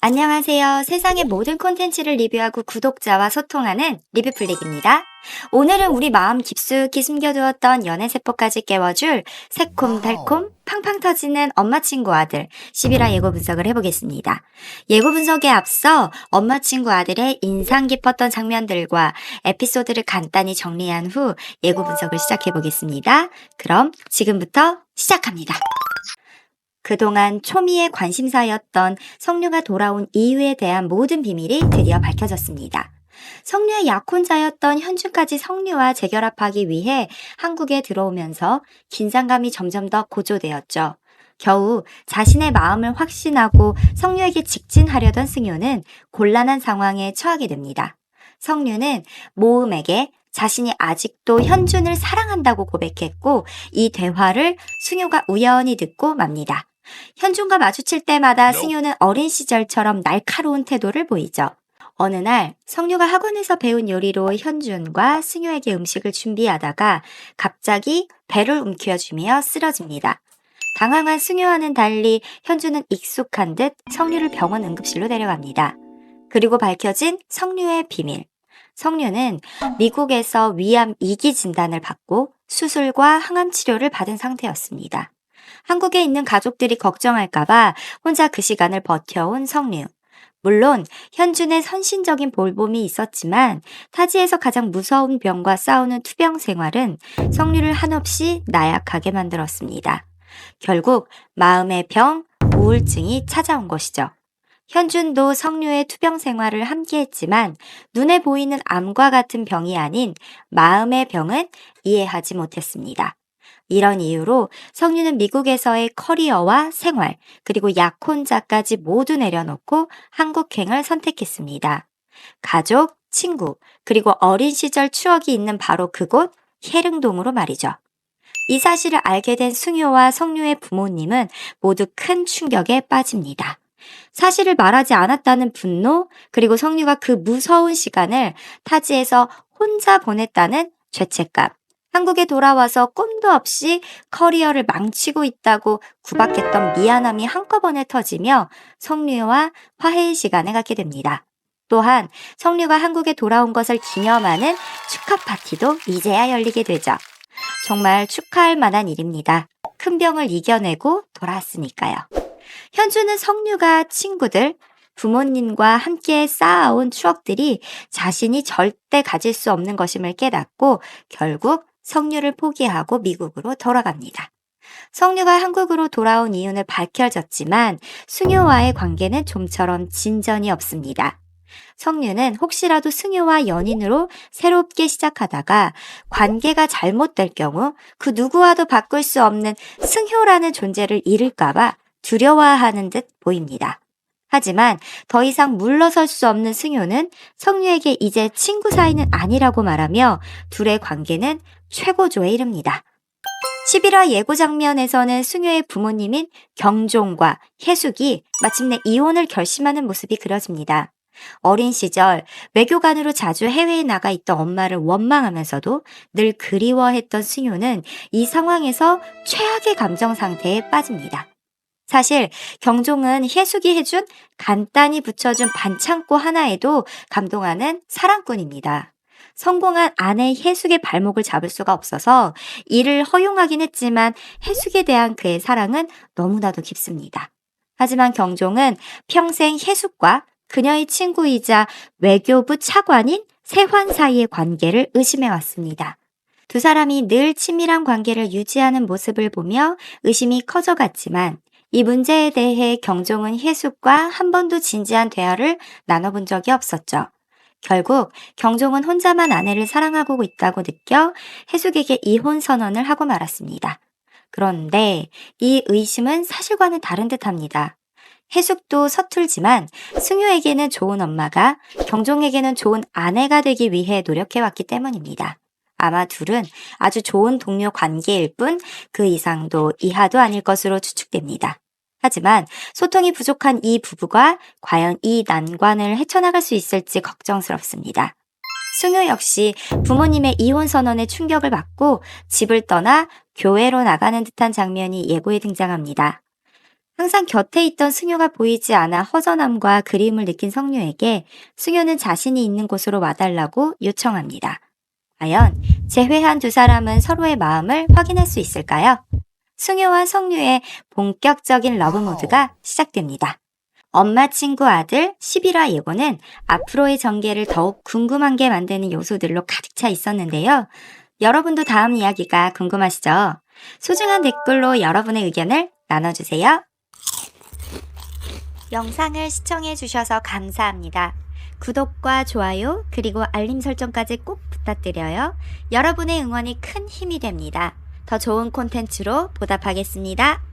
안녕하세요. 세상의 모든 콘텐츠를 리뷰하고 구독자와 소통하는 리뷰플릭입니다. 오늘은 우리 마음 깊숙이 숨겨두었던 연애세포까지 깨워줄 새콤달콤 팡팡 터지는 엄마 친구 아들 11화 예고 분석을 해보겠습니다. 예고 분석에 앞서 엄마 친구 아들의 인상 깊었던 장면들과 에피소드를 간단히 정리한 후 예고 분석을 시작해보겠습니다. 그럼 지금부터 시작합니다. 그동안 초미의 관심사였던 성류가 돌아온 이유에 대한 모든 비밀이 드디어 밝혀졌습니다. 성류의 약혼자였던 현준까지 성류와 재결합하기 위해 한국에 들어오면서 긴장감이 점점 더 고조되었죠. 겨우 자신의 마음을 확신하고 성류에게 직진하려던 승효는 곤란한 상황에 처하게 됩니다. 성류는 모음에게 자신이 아직도 현준을 사랑한다고 고백했고 이 대화를 승효가 우연히 듣고 맙니다. 현준과 마주칠 때마다 승효는 어린 시절처럼 날카로운 태도를 보이죠. 어느 날 성류가 학원에서 배운 요리로 현준과 승효에게 음식을 준비하다가 갑자기 배를 움켜쥐며 쓰러집니다. 당황한 승효와는 달리 현준은 익숙한 듯 성류를 병원 응급실로 데려갑니다. 그리고 밝혀진 성류의 비밀. 성류는 미국에서 위암 2기 진단을 받고 수술과 항암 치료를 받은 상태였습니다. 한국에 있는 가족들이 걱정할까봐 혼자 그 시간을 버텨온 성류. 물론 현준의 선신적인 볼봄이 있었지만 타지에서 가장 무서운 병과 싸우는 투병 생활은 성류를 한없이 나약하게 만들었습니다. 결국 마음의 병, 우울증이 찾아온 것이죠. 현준도 성류의 투병 생활을 함께 했지만 눈에 보이는 암과 같은 병이 아닌 마음의 병은 이해하지 못했습니다. 이런 이유로 성류는 미국에서의 커리어와 생활, 그리고 약혼자까지 모두 내려놓고 한국행을 선택했습니다. 가족, 친구, 그리고 어린 시절 추억이 있는 바로 그곳 해릉동으로 말이죠. 이 사실을 알게 된 승효와 성류의 부모님은 모두 큰 충격에 빠집니다. 사실을 말하지 않았다는 분노, 그리고 성류가 그 무서운 시간을 타지에서 혼자 보냈다는 죄책감, 한국에 돌아와서 꿈도 없이 커리어를 망치고 있다고 구박했던 미안함이 한꺼번에 터지며 성류와 화해의 시간을 갖게 됩니다. 또한 성류가 한국에 돌아온 것을 기념하는 축하 파티도 이제야 열리게 되죠. 정말 축하할 만한 일입니다. 큰 병을 이겨내고 돌아왔으니까요. 현주는 성류가 친구들, 부모님과 함께 쌓아온 추억들이 자신이 절대 가질 수 없는 것임을 깨닫고 결국 성류를 포기하고 미국으로 돌아갑니다. 성류가 한국으로 돌아온 이유는 밝혀졌지만 승효와의 관계는 좀처럼 진전이 없습니다. 성류는 혹시라도 승효와 연인으로 새롭게 시작하다가 관계가 잘못될 경우 그 누구와도 바꿀 수 없는 승효라는 존재를 잃을까봐 두려워하는 듯 보입니다. 하지만 더 이상 물러설 수 없는 승효는 성류에게 이제 친구 사이는 아니라고 말하며 둘의 관계는 최고조에 이릅니다. 11화 예고 장면에서는 승효의 부모님인 경종과 혜숙이 마침내 이혼을 결심하는 모습이 그려집니다. 어린 시절 외교관으로 자주 해외에 나가 있던 엄마를 원망하면서도 늘 그리워했던 승효는 이 상황에서 최악의 감정 상태에 빠집니다. 사실 경종은 혜숙이 해준 간단히 붙여준 반창고 하나에도 감동하는 사랑꾼입니다. 성공한 아내 혜숙의 발목을 잡을 수가 없어서 이를 허용하긴 했지만 혜숙에 대한 그의 사랑은 너무나도 깊습니다. 하지만 경종은 평생 혜숙과 그녀의 친구이자 외교부 차관인 세환 사이의 관계를 의심해왔습니다. 두 사람이 늘 친밀한 관계를 유지하는 모습을 보며 의심이 커져갔지만 이 문제에 대해 경종은 혜숙과 한 번도 진지한 대화를 나눠본 적이 없었죠. 결국 경종은 혼자만 아내를 사랑하고 있다고 느껴 혜숙에게 이혼 선언을 하고 말았습니다. 그런데 이 의심은 사실과는 다른 듯합니다. 혜숙도 서툴지만 승효에게는 좋은 엄마가 경종에게는 좋은 아내가 되기 위해 노력해왔기 때문입니다. 아마 둘은 아주 좋은 동료 관계일 뿐 그 이상도 이하도 아닐 것으로 추측됩니다. 하지만 소통이 부족한 이 부부가 과연 이 난관을 헤쳐나갈 수 있을지 걱정스럽습니다. 승효 역시 부모님의 이혼 선언에 충격을 받고 집을 떠나 교회로 나가는 듯한 장면이 예고에 등장합니다. 항상 곁에 있던 승효가 보이지 않아 허전함과 그리움을 느낀 성유에게 승효는 자신이 있는 곳으로 와달라고 요청합니다. 과연 재회한 두 사람은 서로의 마음을 확인할 수 있을까요? 승효와 성유의 본격적인 러브 모드가 시작됩니다. 엄마 친구 아들 11화 예고는 앞으로의 전개를 더욱 궁금한 게 만드는 요소들로 가득 차 있었는데요. 여러분도 다음 이야기가 궁금하시죠? 소중한 댓글로 여러분의 의견을 나눠주세요. 영상을 시청해주셔서 감사합니다. 구독과 좋아요 그리고 알림 설정까지 꼭 부탁드려요. 여러분의 응원이 큰 힘이 됩니다. 더 좋은 콘텐츠로 보답하겠습니다.